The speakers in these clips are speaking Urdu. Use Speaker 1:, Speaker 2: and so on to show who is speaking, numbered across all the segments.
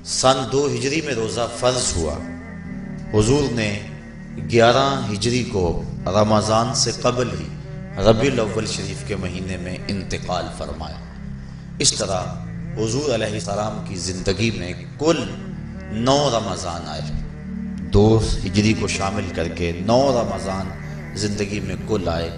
Speaker 1: سن 2 ہجری میں روزہ فرض ہوا۔ حضور نے 11 ہجری کو رمضان سے قبل ہی ربیع الاول شریف کے مہینے میں انتقال فرمایا۔ اس طرح حضور علیہ السلام کی زندگی میں کل 9 رمضان آئے، 2 ہجری کو شامل کر کے 9 رمضان زندگی میں کل آئے،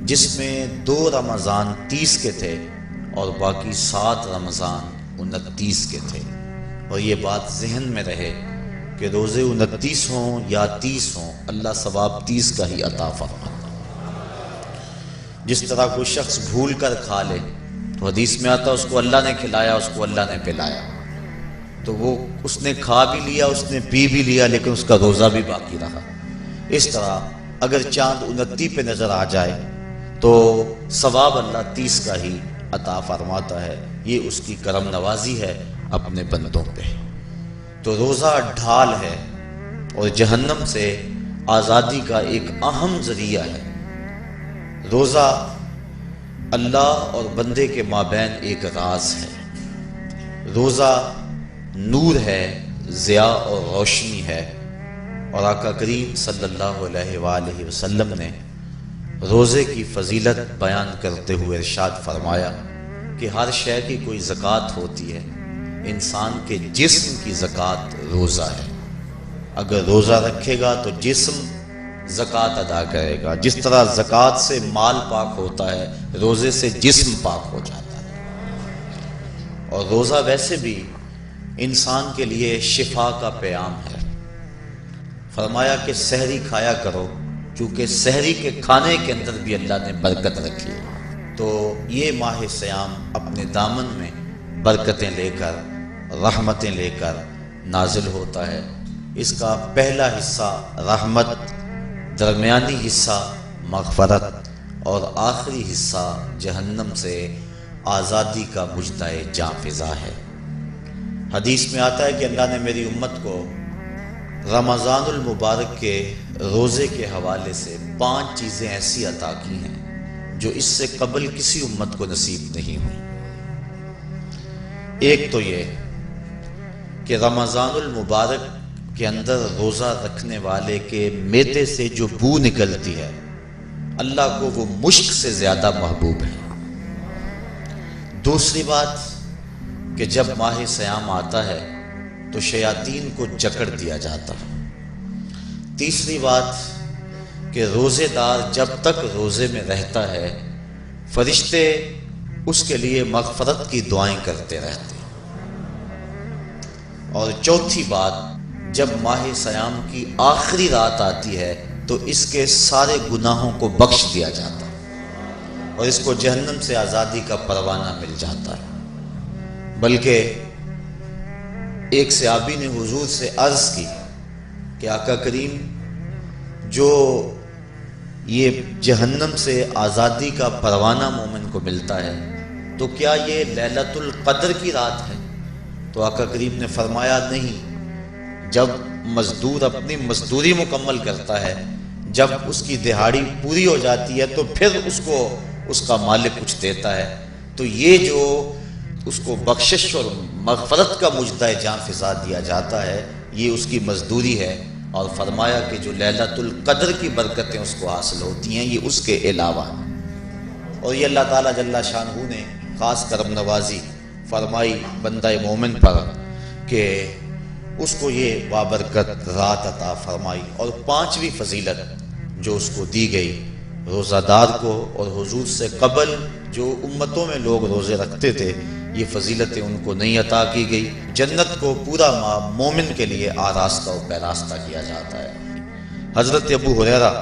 Speaker 1: جس میں 2 رمضان 30 کے تھے اور باقی 7 رمضان 29 کے تھے۔ اور یہ بات ذہن میں رہے کہ روزے 29 ہوں یا 30 ہوں، اللہ ثواب 30 کا ہی عطا فرماتا۔ جس طرح کوئی شخص بھول کر کھا لے تو حدیث میں آتا اس کو اللہ نے کھلایا، اس کو اللہ نے پلایا، تو وہ اس نے کھا بھی لیا، اس نے پی بھی لیا، لیکن اس کا روزہ بھی باقی رہا۔ اس طرح اگر چاند 29 پہ نظر آ جائے تو ثواب اللہ 30 کا ہی عطا فرماتا ہے۔ یہ اس کی کرم نوازی ہے اپنے بندوں پہ۔ تو روزہ ڈھال ہے اور جہنم سے آزادی کا ایک اہم ذریعہ ہے۔ روزہ اللہ اور بندے کے مابین ایک راز ہے۔ روزہ نور ہے، ضیاء اور روشنی ہے، اور آقا کریم صلی اللہ علیہ وآلہ وسلم نے روزے کی فضیلت بیان کرتے ہوئے ارشاد فرمایا کہ ہر شے کی کوئی زکوٰۃ ہوتی ہے، انسان کے جسم کی زکوٰۃ روزہ ہے۔ اگر روزہ رکھے گا تو جسم زکوٰۃ ادا کرے گا۔ جس طرح زکوٰۃ سے مال پاک ہوتا ہے، روزے سے جسم پاک ہو جاتا ہے۔ اور روزہ ویسے بھی انسان کے لیے شفا کا پیام ہے۔ فرمایا کہ سحری کھایا کرو، چونکہ سحری کے کھانے کے اندر بھی اللہ نے برکت رکھی ہے۔ تو یہ ماہ صیام اپنے دامن میں برکتیں لے کر، رحمتیں لے کر نازل ہوتا ہے۔ اس کا پہلا حصہ رحمت، درمیانی حصہ مغفرت، اور آخری حصہ جہنم سے آزادی کا مجدہ جاں فضا ہے۔ حدیث میں آتا ہے کہ اللہ نے میری امت کو رمضان المبارک کے روزے کے حوالے سے 5 چیزیں ایسی عطا کی ہیں جو اس سے قبل کسی امت کو نصیب نہیں ہوئی۔ ایک تو یہ کہ رمضان المبارک کے اندر روزہ رکھنے والے کے معدے سے جو بو نکلتی ہے، اللہ کو وہ مشک سے زیادہ محبوب ہے۔ دوسری بات کہ جب ماہ صیام آتا ہے تو شیاطین کو جکڑ دیا جاتا ہے۔ تیسری بات کہ روزے دار جب تک روزے میں رہتا ہے، فرشتے اس کے لیے مغفرت کی دعائیں کرتے رہتے ہیں۔ اور چوتھی بات، جب ماہ صیام کی آخری رات آتی ہے تو اس کے سارے گناہوں کو بخش دیا جاتا ہے اور اس کو جہنم سے آزادی کا پروانہ مل جاتا ہے۔ بلکہ ایک صحابی نے حضور سے عرض کی کہ آقا کریم، جو یہ جہنم سے آزادی کا پروانہ مومن کو ملتا ہے تو کیا یہ لیلۃ القدر کی رات ہے؟ تو آقا کریم نے فرمایا نہیں، جب مزدور اپنی مزدوری مکمل کرتا ہے، جب اس کی دہاڑی پوری ہو جاتی ہے تو پھر اس کو اس کا مالک کچھ دیتا ہے، تو یہ جو اس کو بخشش اور مغفرت کا مجدہ جاں فضا دیا جاتا ہے، یہ اس کی مزدوری ہے۔ اور فرمایا کہ جو لیلۃ القدر کی برکتیں اس کو حاصل ہوتی ہیں، یہ اس کے علاوہ ہیں۔ اور یہ اللہ تعالیٰ جل شانہ نے خاص کرم نوازی فرمائی بندہ مومن پر کہ اس کو یہ بابرکت رات عطا فرمائی۔ اور 5ویں فضیلت جو اس کو دی گئی، روزہ دار کو اور حضور سے قبل جو امتوں میں لوگ روزے رکھتے تھے، یہ فضیلتیں ان کو نہیں عطا کی گئی۔ جنت کو پورا ماہ مومن کے لیے آراستہ و پیراستہ کیا جاتا ہے۔ حضرت ابو ہریرہ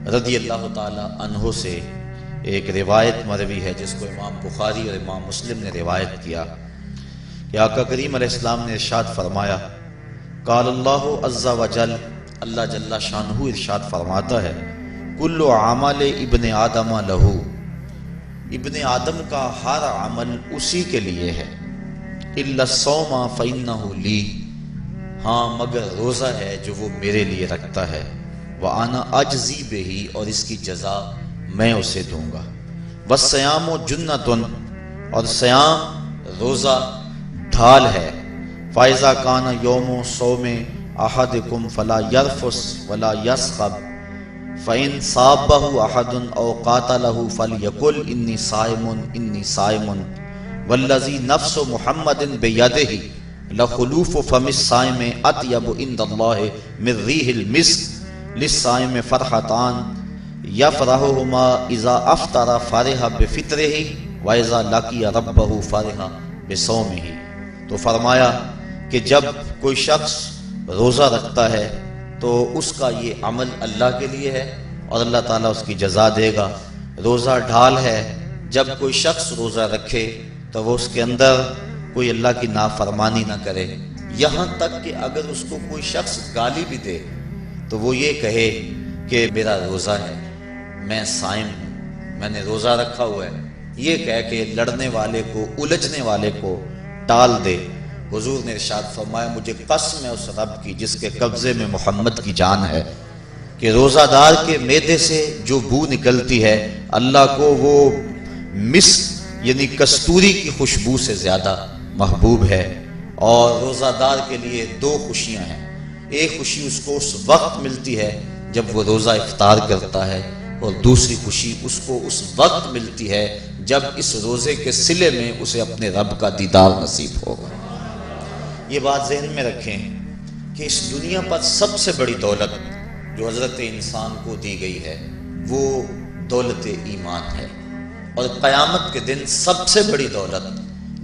Speaker 1: رضی اللہ تعالی عنہ سے ایک روایت مروی ہے جس کو امام بخاری اور امام مسلم نے روایت کیا کہ آقا کریم علیہ السلام نے ارشاد فرمایا، قال اللہ عز و جل، اللہ جل شانہ ارشاد فرماتا ہے، کل عمل ابن آدم لہو، ابن آدم کا ہر عمل اسی کے لیے ہے، الا الصوم فانہ لی، ہاں مگر روزہ ہے جو وہ میرے لیے رکھتا ہے، وانا اجزی بہ، اور اس کی جزا میں اسے دوں گا، والصیام جنۃ، اور صیام روزہ ڈھال ہے، فَإِذَا كَانَ يَوْمُ صَوْمِ أَحَدِكُمْ فَلَا يَرْفُثْ وَلَا يَصْخَبْ فَإِنْ صَابَّهُ أَحَدٌ أَوْ قَاتَلَهُ فَلْيَقُلْ إِنِّي صَائِمٌ وَالَّذِي نَفْسُ مُحَمَّدٍ بِيَدِهِ لَخُلُوفُ فَمِ الصَّائِمِ أَطْيَبُ عِندَ اللَّهِ مِنْ رِيحِ الْمِسْكِ لِلصَّائِمِ فَرْحَتَانِ يَفْرَحُهُمَا إِذَا أَفْطَرَ فَرِحَ بِفِطْرِهِ وَإِذَا لَقِيَ رَبَّهُ فَرِحَ بِصَوْمِهِ۔ تو فرمایا کہ جب کوئی شخص روزہ رکھتا ہے تو اس کا یہ عمل اللہ کے لیے ہے اور اللہ تعالیٰ اس کی جزا دے گا۔ روزہ ڈھال ہے، جب کوئی شخص روزہ رکھے تو وہ اس کے اندر کوئی اللہ کی نافرمانی نہ کرے، یہاں تک کہ اگر اس کو کوئی شخص گالی بھی دے تو وہ یہ کہے کہ میرا روزہ ہے، میں صائم ہوں، میں نے روزہ رکھا ہوا ہے، یہ کہہ کے لڑنے والے کو، الجھنے والے کو ٹال دے۔ حضور نے ارشاد فرمایا مجھے قسم ہے اس رب کی جس کے قبضے میں محمد کی جان ہے کہ روزہ دار کے معدے سے جو بو نکلتی ہے اللہ کو وہ مسک یعنی کستوری کی خوشبو سے زیادہ محبوب ہے۔ اور روزہ دار کے لیے دو خوشیاں ہیں، ایک خوشی اس کو اس وقت ملتی ہے جب وہ روزہ افطار کرتا ہے، اور دوسری خوشی اس کو اس وقت ملتی ہے جب اس روزے کے صلے میں اسے اپنے رب کا دیدار نصیب ہوگا۔ یہ بات ذہن میں رکھیں کہ اس دنیا پر سب سے بڑی دولت جو حضرت انسان کو دی گئی ہے وہ دولت ایمان ہے، اور قیامت کے دن سب سے بڑی دولت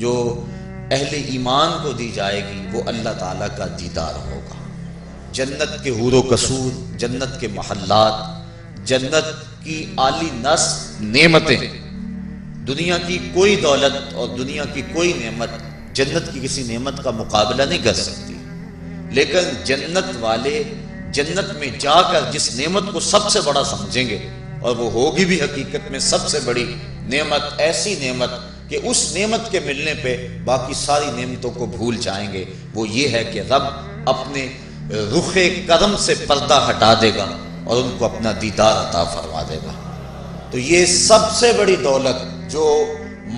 Speaker 1: جو اہل ایمان کو دی جائے گی وہ اللہ تعالیٰ کا دیدار ہوگا۔ جنت کے حور و قصور، جنت کے محلات، جنت کی اعلی نسل نعمتیں، دنیا کی کوئی دولت اور دنیا کی کوئی نعمت جنت کی کسی نعمت کا مقابلہ نہیں کر سکتی، لیکن جنت والے جنت میں جا کر جس نعمت کو سب سے بڑا سمجھیں گے، اور وہ ہوگی بھی حقیقت میں سب سے بڑی نعمت، ایسی نعمت کہ اس نعمت کے ملنے پہ باقی ساری نعمتوں کو بھول جائیں گے، وہ یہ ہے کہ رب اپنے رخ کرم سے پردہ ہٹا دے گا اور ان کو اپنا دیدار عطا فرما دے گا۔ تو یہ سب سے بڑی دولت جو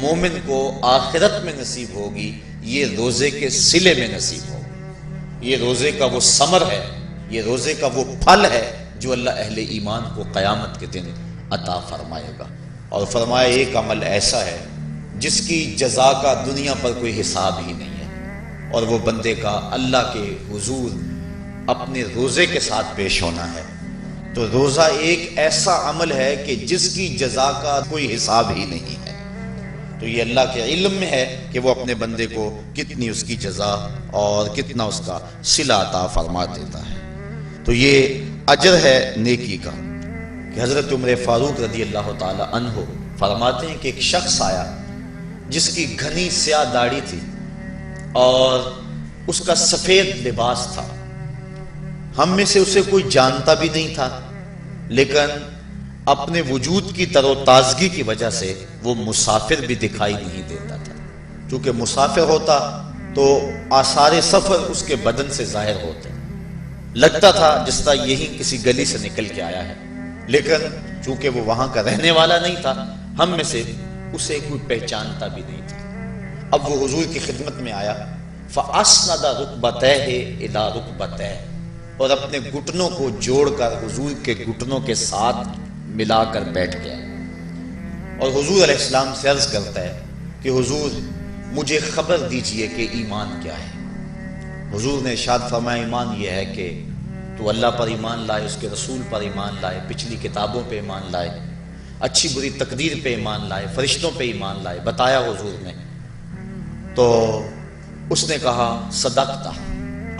Speaker 1: مومن کو آخرت میں نصیب ہوگی یہ روزے کے صلے میں نصیب ہوگی، یہ روزے کا وہ ثمر ہے، یہ روزے کا وہ پھل ہے جو اللہ اہل ایمان کو قیامت کے دن عطا فرمائے گا۔ اور فرمایا ایک عمل ایسا ہے جس کی جزا کا دنیا پر کوئی حساب ہی نہیں ہے، اور وہ بندے کا اللہ کے حضور اپنے روزے کے ساتھ پیش ہونا ہے۔ تو روزہ ایک ایسا عمل ہے کہ جس کی جزا کا کوئی حساب ہی نہیں ہے، تو یہ اللہ کے علم میں ہے کہ وہ اپنے بندے کو کتنی اس کی جزا اور کتنا اس کا صلہ عطا فرما دیتا ہے۔ تو یہ اجر ہے نیکی کا کہ حضرت عمر فاروق رضی اللہ تعالی عنہ فرماتے ہیں کہ ایک شخص آیا جس کی گھنی سیاہ داڑھی تھی اور اس کا سفید لباس تھا، ہم میں سے اسے کوئی جانتا بھی نہیں تھا، لیکن اپنے وجود کی تر و تازگی کی وجہ سے وہ مسافر بھی دکھائی نہیں دیتا تھا، چونکہ مسافر ہوتا تو آثار سفر اس کے بدن سے ظاہر ہوتے، لگتا تھا جس طرح یہی کسی گلی سے نکل کے آیا ہے، لیکن چونکہ وہ وہاں کا رہنے والا نہیں تھا، ہم میں سے اسے کوئی پہچانتا بھی نہیں تھا۔ اب وہ حضور کی خدمت میں آیا، فَأَسْنَدَ رُكْبَتَيْهِ إِلَىٰ رُكْبَتَيْهِ، اور اپنے گھٹنوں کو جوڑ کر حضور کے گھٹنوں کے ساتھ ملا کر بیٹھ گیا، اور حضور علیہ السلام سے عرض کرتا ہے کہ حضور مجھے خبر دیجئے کہ ایمان کیا ہے۔ حضور نے ارشاد فرمایا ایمان یہ ہے کہ تو اللہ پر ایمان لائے، اس کے رسول پر ایمان لائے، پچھلی کتابوں پہ ایمان لائے، اچھی بری تقدیر پہ ایمان لائے، فرشتوں پہ ایمان لائے، بتایا حضور نے۔ تو اس نے کہا صدقتا،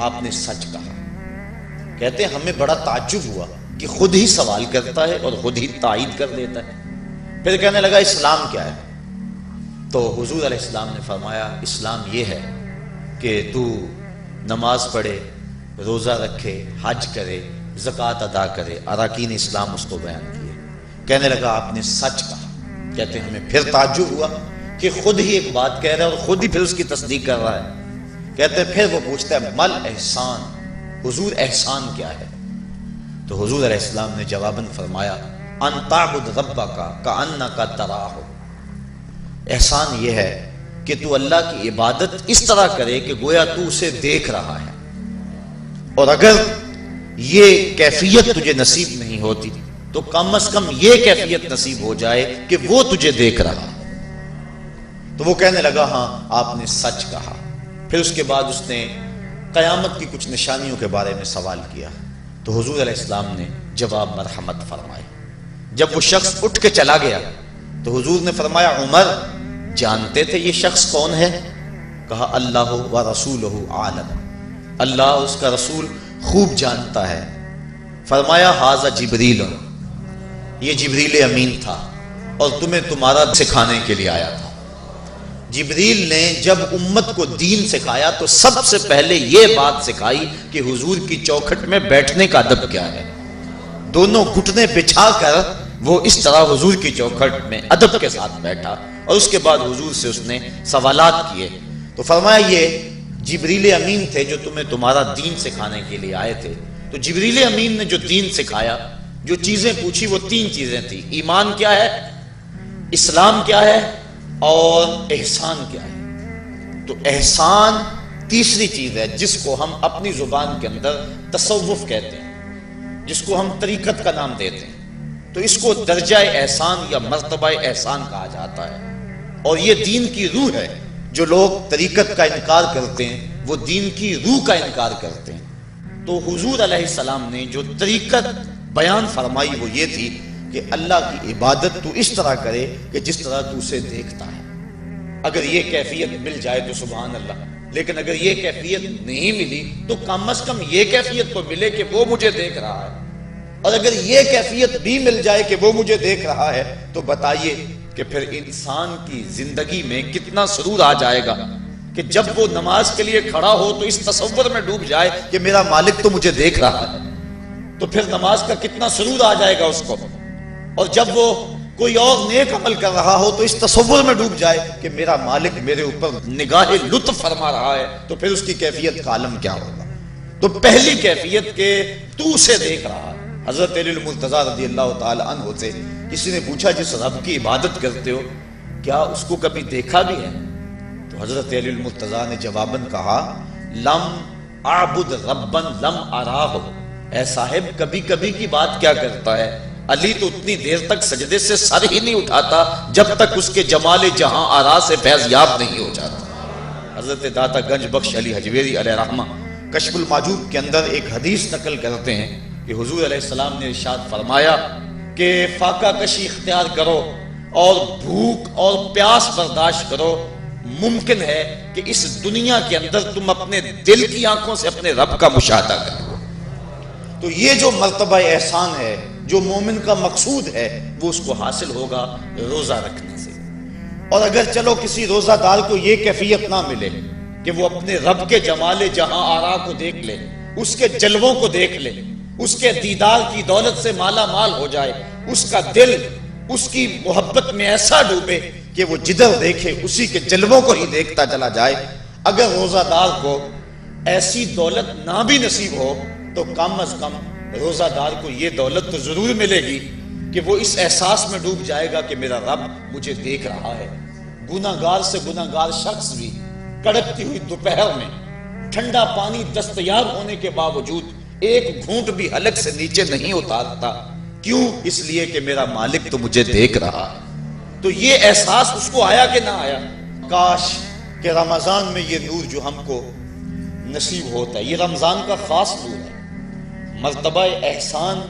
Speaker 1: آپ نے سچ کہا۔ کہتے ہیں ہمیں بڑا تعجب ہوا کہ خود ہی سوال کرتا ہے اور خود ہی تائید کر دیتا ہے۔ پھر کہنے لگا اسلام کیا ہے؟ تو حضور علیہ السلام نے فرمایا اسلام یہ ہے کہ تو نماز پڑھے، روزہ رکھے، حج کرے، زکوٰۃ ادا کرے، اراکین اسلام اس کو بیان کیے۔ کہنے لگا آپ نے سچ کہا۔ کہتے ہیں ہمیں پھر تعجب ہوا کہ خود ہی ایک بات کہہ رہا ہے اور خود ہی پھر اس کی تصدیق کر رہا ہے۔ کہتے ہیں پھر وہ پوچھتا ہے مل احسان، حضور احسان کیا ہے؟ تو حضور علیہ السلام نے جواباً فرمایا ان تعبد ربک کأنک تراہ، احسان یہ ہے کہ تو اللہ کی عبادت اس طرح کرے کہ گویا تو اسے دیکھ رہا ہے، اور اگر یہ کیفیت تجھے نصیب نہیں ہوتی تو کم از کم یہ کیفیت نصیب ہو جائے کہ وہ تجھے دیکھ رہا ہے۔ تو وہ کہنے لگا ہاں آپ نے سچ کہا۔ پھر اس کے بعد اس نے قیامت کی کچھ نشانیوں کے بارے میں سوال کیا، تو حضور علیہ السلام نے جواب مرحمت فرمائے۔ جب وہ شخص اٹھ کے چلا گیا تو حضور نے فرمایا عمر جانتے تھے یہ شخص کون ہے؟ کہا اللہ و رسولہ عالم، اللہ اس کا رسول خوب جانتا ہے۔ فرمایا ھذا جبریل، یہ جبریل امین تھا اور تمہیں تمہارا سکھانے کے لیے آیا تھا۔ جبریل نے جب امت کو دین سکھایا تو سب سے پہلے یہ بات سکھائی کہ حضور کی چوکھٹ میں بیٹھنے کا ادب کیا ہے۔ دونوں گھٹنے بچھا کر وہ اس طرح حضور کی چوکھٹ میں ادب کے ساتھ بیٹھا، اور اس کے بعد حضور سے اس نے سوالات کیے۔ تو فرمایا یہ جبریل امین تھے جو تمہیں تمہارا دین سکھانے کے لیے آئے تھے۔ تو جبریل امین نے جو دین سکھایا، جو چیزیں پوچھی، وہ 3 چیزیں تھیں۔ ایمان کیا ہے، اسلام کیا ہے، اور احسان کیا ہے۔ تو احسان تیسری چیز ہے جس کو ہم اپنی زبان کے اندر تصوف کہتے ہیں، جس کو ہم طریقت کا نام دیتے ہیں۔ تو اس کو درجہ احسان یا مرتبہ احسان کہا جاتا ہے، اور یہ دین کی روح ہے۔ جو لوگ طریقت کا انکار کرتے ہیں وہ دین کی روح کا انکار کرتے ہیں۔ تو حضور علیہ السلام نے جو طریقت بیان فرمائی وہ یہ تھی کہ اللہ کی عبادت تو اس طرح کرے کہ جس طرح تو اسے دیکھتا ہے۔ اگر یہ کیفیت مل جائے تو سبحان اللہ، لیکن اگر یہ کیفیت نہیں ملی تو کم از کم یہ کیفیت تو ملے کہ وہ مجھے دیکھ رہا ہے۔ اور اگر یہ کیفیت بھی مل جائے کہ وہ مجھے دیکھ رہا ہے تو بتائیے کہ پھر انسان کی زندگی میں کتنا سرور آ جائے گا کہ جب وہ نماز کے لیے کھڑا ہو تو اس تصور میں ڈوب جائے کہ میرا مالک تو مجھے دیکھ رہا ہے۔ تو پھر نماز کا کتنا سرور آ جائے گا اس کو۔ اور جب وہ کوئی اور نیک عمل کر رہا ہو تو اس تصور میں ڈوب جائے کہ میرا مالک میرے اوپر نگاہ لطف فرما رہا ہے، تو پھر اس کی کیفیت کا عالم کیا ہوگا۔ تو پہلی کیفیت کہ تو اسے دیکھ رہا ہے۔ حضرت علی المرتضیٰ رضی اللہ تعالی عنہ سے کسی نے پوچھا جس رب کی عبادت کرتے ہو کیا اس کو کبھی دیکھا بھی ہے؟ تو حضرت علی المرتضیٰ نے جواباً کہا لم اعبد ربا لم اراہ، اے صاحب کبھی کبھی کی بات کیا کرتا ہے، علی تو اتنی دیر تک سجدے سے سر ہی نہیں اٹھاتا جب تک اس کے جمال جہاں آرا سے فیض یاب نہیں ہو جاتا۔ حضرت داتا گنج بخش علی حجویری علیہ رحمہ کشف المعجوب کے اندر ایک حدیث نقل کرتے ہیں کہ حضور علیہ السلام نے ارشاد فرمایا کہ فاقہ کشی اختیار کرو اور بھوک اور پیاس برداشت کرو، ممکن ہے کہ اس دنیا کے اندر تم اپنے دل کی آنکھوں سے اپنے رب کا مشاہدہ کرو۔ تو یہ جو مرتبہ احسان ہے، جو مومن کا مقصود ہے، وہ اس کو حاصل ہوگا روزہ رکھنے سے۔ اور اگر چلو کسی روزہ دار کو یہ کیفیت نہ ملے کہ وہ اپنے رب کے جمال جہاں آرا کو دیکھ لے، اس کے جلووں کو دیکھ لے، اس کے دیدار کی دولت سے مالا مال ہو جائے، اس کا دل اس کی محبت میں ایسا ڈوبے کہ وہ جدھر دیکھے اسی کے جلووں کو ہی دیکھتا چلا جائے، اگر روزہ دار کو ایسی دولت نہ بھی نصیب ہو تو کم از کم روزہ دار کو یہ دولت تو ضرور ملے گی کہ وہ اس احساس میں ڈوب جائے گا کہ میرا رب مجھے دیکھ رہا ہے۔ گناہ گار سے گناہ گار شخص بھی کڑکتی ہوئی دوپہر میں ٹھنڈا پانی دستیاب ہونے کے باوجود ایک گھونٹ بھی حلق سے نیچے نہیں اتارتا، کیوں؟ اس لیے کہ میرا مالک تو مجھے دیکھ رہا ہے۔ تو یہ احساس اس کو آیا کہ نہ آیا؟ کاش کہ رمضان میں یہ نور جو ہم کو نصیب ہوتا ہے، یہ رمضان کا خاص نور ہے، مرتبہ احسان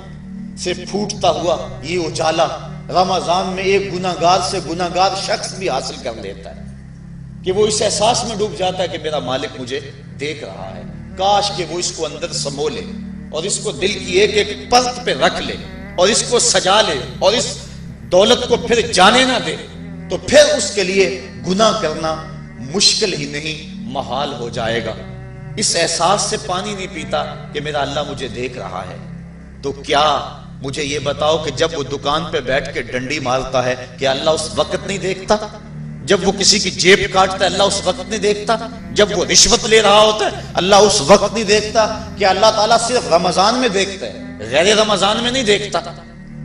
Speaker 1: سے پھوٹتا ہوا یہ اجالا رمضان میں ایک گناہگار سے گناہگار شخص بھی حاصل کر لیتا ہے کہ وہ اس احساس میں ڈوب جاتا ہے کہ میرا مالک مجھے دیکھ رہا ہے۔ کاش کہ وہ اس کو اندر سمو لے اور اس کو دل کی ایک ایک پرت پہ رکھ لے اور اس کو سجا لے اور اس دولت کو پھر جانے نہ دے، تو پھر اس کے لیے گناہ کرنا مشکل ہی نہیں محال ہو جائے گا۔ اس احساس سے پانی نہیں پیتا کہ میرا اللہ مجھے دیکھ رہا ہے، تو کیا مجھے یہ بتاؤ کہ جب وہ دکان پہ بیٹھ کے ڈنڈی مارتا ہے کہ اللہ اس وقت نہیں دیکھتا؟ جب وہ کسی کی جیب کاٹتا ہے اللہ اس وقت نہیں دیکھتا؟ جب وہ رشوت لے رہا ہوتا ہے اللہ اس وقت نہیں دیکھتا؟ کہ اللہ تعالیٰ صرف رمضان میں دیکھتا ہے، غیر رمضان میں نہیں دیکھتا؟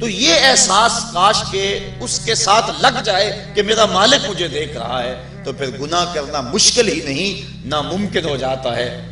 Speaker 1: تو یہ احساس کاش کہ اس کے ساتھ لگ جائے کہ میرا مالک مجھے دیکھ رہا ہے، تو پھر گناہ کرنا مشکل ہی نہیں ناممکن ہو جاتا ہے۔